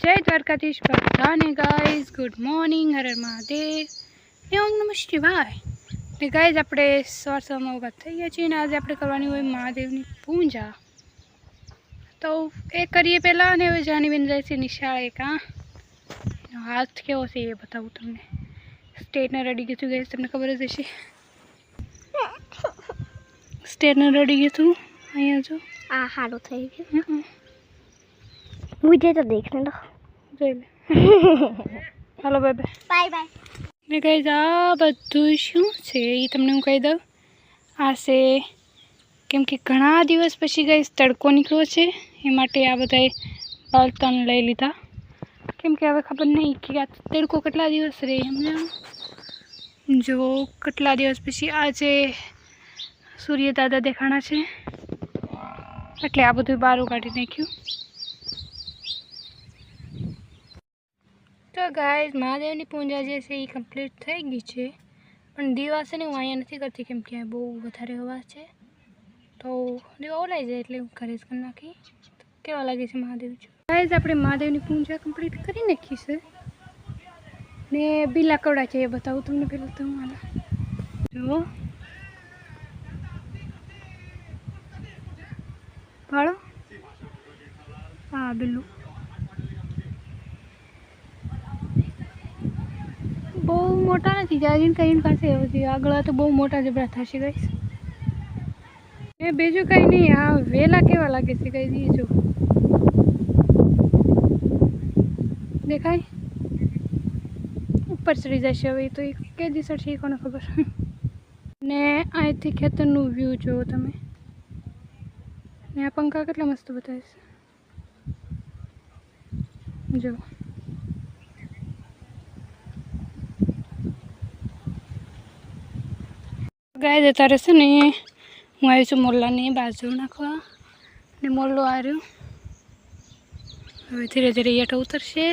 जय द्वारकाधीश बधाने guys good morning हर हर महादेव ने ओम नमः शिवाय। ने गाइज આપણે સવાર સવારમાં ઊભા થઈ ગયા છીએ ને આજે આપણે કરવાની હોય મહાદેવની પૂજા। તો એ કરીએ પહેલાં અને હવે જાનીબેન જાય છે નિશાળે। કાં હાથ કેવો છે એ બતાવું તમને। સ્ટેટનર રેડી ગયું ગાઈઝ, તમને ખબર જ હશે। સ્ટેટનર રેડી ગયું અહીંયા જો આ હારું થઈ ગયું। मुझे तो देखने दो। Hello bye bye bye bye. ने गाइस आ બધું શું છે એ તમને હું કહી દઉં। આ છે કેમ કે ઘણા દિવસ પછી ગાઈસ તડકો નીકળ્યો છે એ માટે આ બધાએ બળતણ લઈ લીધા। કેમ કે હવે ખબર નહીં કે આ તડકો કેટલા દિવસ રહે એમને। જો કેટલા દિવસ પછી આજે સૂર્ય દાદા દેખાણા છે એટલે આ બધું બહાર કાઢી નાખ્યું। तो गाइज महादेवनी पूजा जैसे ही कम्प्लीट थी गई है पण दीवा से हूँ अँ नहीं करती केम कि बहु वधारे अवाज है तो दीवा ओलाई जाए एटले घरे ज कर नाखी। केवा लागे छे महादेव जो गाइज आपणे महादेवनी पूजा कम्प्लीट करी नाखी छे ने बीला कवड़ा छे ए बतावुं तमने पहेला तो माला जो भाड़ो हाँ बिल्लू बहु मोटा नहीं जाजीन कहीं पास आगला तो बहु मोटा जबरा थशे गाइस। ए बीजू कहीं नहीं आ वेला केवा लागे छे गाइस ये जो देखाय ऊपर चढ़ी जशे हवे तो के दिशा छे कोने खबर। ने आथी खेतरनु व्यू जो तमे ने आ पंखा केटला मस्त बतावे छे जो गाय अत्यारे से ने हूँ आई छूँ मोरला ने बाजू नाखवा ने मोरलो आ रह्यो हवे धीरे धीरे हेठ उतरशे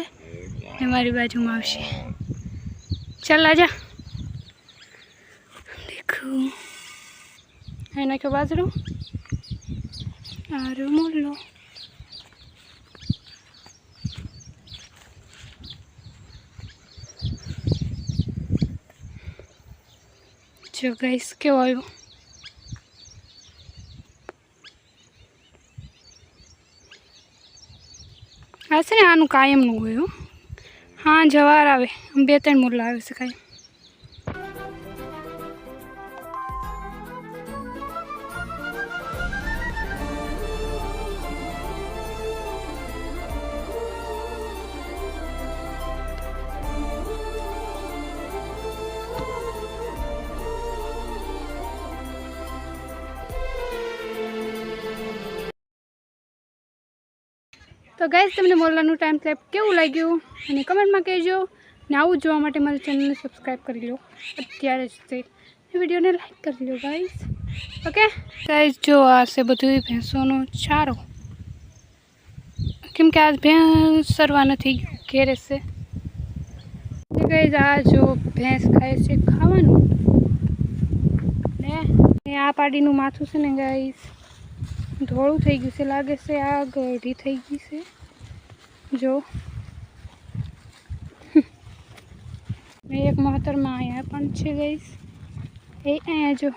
ने मारी बाजू में आवशे। चल आजा देखो है नाख्यो बाजरो आ रह्यो मोरलो। जो गाइस केवो आव्यो आ छे ने आनु कायमनु होय। हाँ जवार आवे बे त्रण मोरला आवे छे कायम। तो गाइस तमने मोरलानु टाइम स्लेप केवुं लाग्युं अने कमेंट में कहेजो ने आवुं जोवा माटे मारी चेनल ने सब्सक्राइब करी लो अत्यारे ज ते विडियो ने लाइक कर लो गाइस। ओके गाइस जो आ से बधुं भैंसोनो चारो केम के आज भैंस सरवा नथी घेरे से गाइस आ जो भैंस खाए छे खावानुं ने आ पाडीनुं माथुं छे ने गाइस धोळुं थई गयुं छे लागे छे आ गढ़ी थई गई छे जो एक महतरमा अहींया पण छे गाइस ए अहींया जो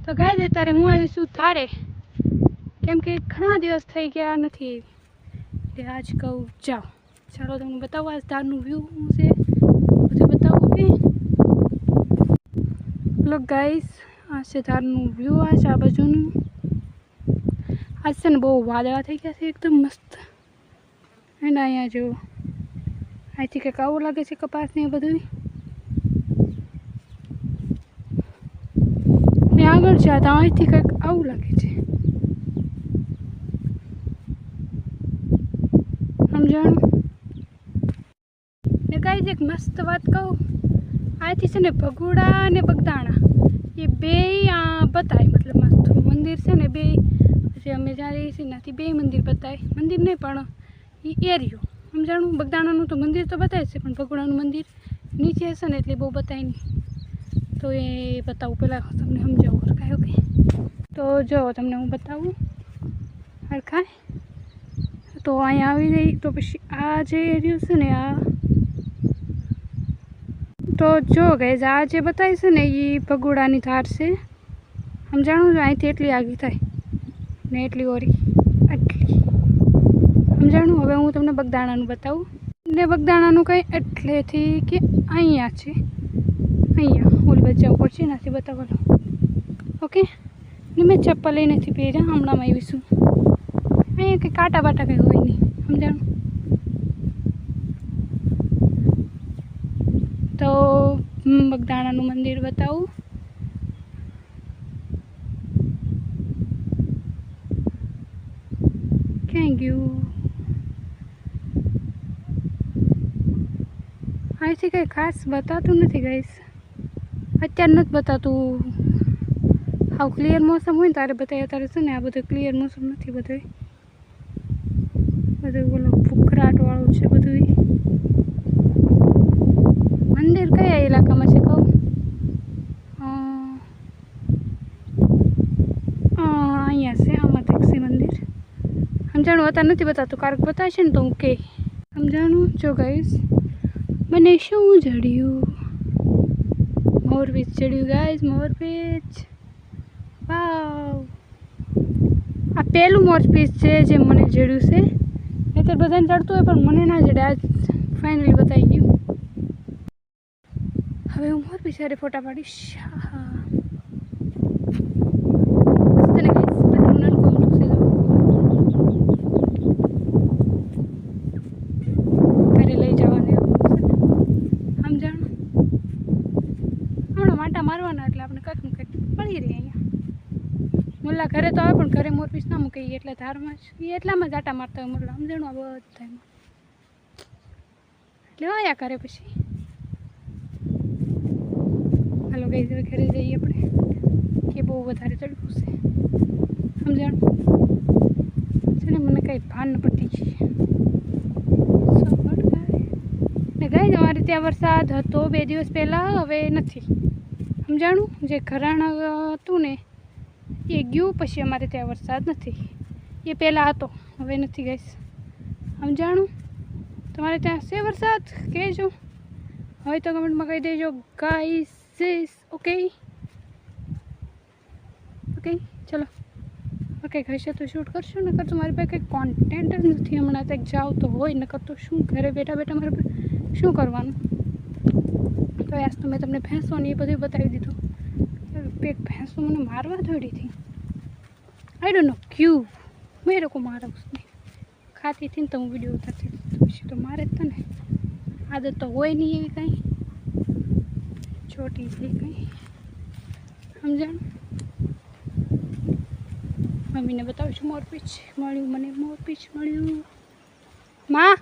तो गाय अत्यारे हूँ आई छूँ थारे केम के घणा दिवस थई गया नथी एटले आज कहूँ जाओ चलो तमने बतावो आज धारनु व्यू शुं छे बधुं बतावो के लोग गाइस आज से धारनु व्यू आज आ बाजुनु आज से बहु वादळा थई गया छे एकदम मस्त एंड अहींया जो અહીંથી કંઈક આવું લાગે છે કપાસ ને એ બધું. ને આગળ જતા અહીંથી કંઈક આવું લાગે છે. સમજાણું ને ગાઈસ એક મસ્ત વાત કહું, અહીંથી છે ને ભગોડા ને બગદાણા એ બે બતાય, મતલબ મસ્ત મંદિર છે ને બે, પછી અમે જ્યાં રહીએ છીએ ત્યાંથી બે મંદિર બતાય. મંદિર નહીં પણ એ એરિયો સમજાણું. બગદાણાનું તો મંદિર તો બતાવે છે પણ ભગોડાનું મંદિર નીચે હશે ને એટલે બહુ બતાય નહીં. તો એ બતાવું પહેલાં તમને સમજાવું હરખાય. ઓકે તો જો તમને હું બતાવું હરખાય. તો અહીંયા આવી ગઈ તો પછી આ જે એરિયો છે ને આ, તો જો ગાઈઝ આ જે બતાવી છે ને એ ભગોડાની ધાર છે સમજાણું. અહીંથી એટલી આગી થાય ને એટલી ઓરી આટલી સમજાણું. હવે હું તમને બગદાણાનું બતાવું ને બગદાણાનું કંઈ એટલેથી કે અહીંયા છે, અહીંયા ઓલી બાજુ જવું પડશે નથી બતાવવાનું. ઓકે ને મેં ચપ્પલ લઈ નથી પહેર્યા, હમણાંમાં આવીશું. અહીંયા કંઈ કાંટા બાટા કંઈ હોય નહીં સમજાણું. તો બગદાણાનું મંદિર બતાવું. ક્યાં ગયું? અહીંથી કંઈ ખાસ બતાતું નથી ગાઈસ, અત્યારે નથી બતાતું. હાવ ક્લિયર મોસમ હોય ને તારે બતાવે, અત્યારે છે ને આ બધું ક્લિયર મોસમ નથી. બધું ઓલો ફુકરાટવાળું છે બધું. મંદિર કયા ઇલાકામાં છે કહું? અહીંયા છે, આમાં છે મંદિર સમજાણું. અત્યારે નથી બતાતું, કારક બતાવશે ને તો હું કે સમજાણું. જો ગાઈસ મને શું જડ્યું? મોરપીંછ જડ્યું ગાઈસ, મોરપીંછ. વાવ, આ પહેલું મોરપીંછ છે જે મને જડ્યું છે. નહીં તો બધાને ચડતું હોય પણ મને ના જડે. આજ ફાઇનલી બતાવી ગયું. હવે હું મોરપીંછ સાથે ફોટા પાડીશ. હા મસ્ત ને ગાઈસ, બધું નાનકું અમથું છે. ઘરે લઈ જવાનું સમજાણું. હમણાં માટા મારવાના એટલે આપણે કંઈક ને કંઈક પડી રહી. અહીંયા મુલ્લા ઘરે તો આવે પણ ઘરે મોરપીંછ ના મૂકી એટલે ધારમાં જ એ એટલામાં જ આટા મારતા હોય મુલ્લા સમજાણું. આ બધામાં એટલે આયા કરે. પછી હાલો ગઈ હવે ઘરે જઈએ આપણે, કે બહુ વધારે ચડવું છે સમજાણું છે ને. મને કંઈ ભાન ન પડતી ને ગાઈસ. અમારે ત્યાં વરસાદ હતો 2 દિવસ પહેલાં, હવે નથી સમજાણું. જે ઘરાણ હતું ને એ ગયું, પછી અમારે ત્યાં વરસાદ નથી. એ પહેલાં હતો, હવે નથી ગાઈસ સમજાણું. તમારે ત્યાં છે વરસાદ કહેજો, હવે તો કમેન્ટમાં કહી દેજો ગાઈસ. ઓકે ઓકે ચલો. ઓકે હશે તો શૂટ કરશું, નકર તો મારી પાસે કંઈ કોન્ટેન્ટ જ નથી હમણાં. તક જાવ તો હોય, નકર તો શું ઘરે બેઠા બેઠા મારે શું કરવાનું. તો આજ તો મેં તમને ભેંસો ને એ બધું બતાવી દીધું. એક ભેંસો મને મારવા દોડી હતી. आई डोंट नो क्यों, मेरे को मारा उसने. खाती थी तो હું વિડીયો ઉતારતી હતી, પછી તો મારે જ ને. આદત તો હોય નહીં એવી કંઈ, છોટી થઈ કંઈ સમજાણ. મમ્મીને બતાવું છું મોરપીંછ મળ્યું, મને મોરપીંછ મળ્યું. માં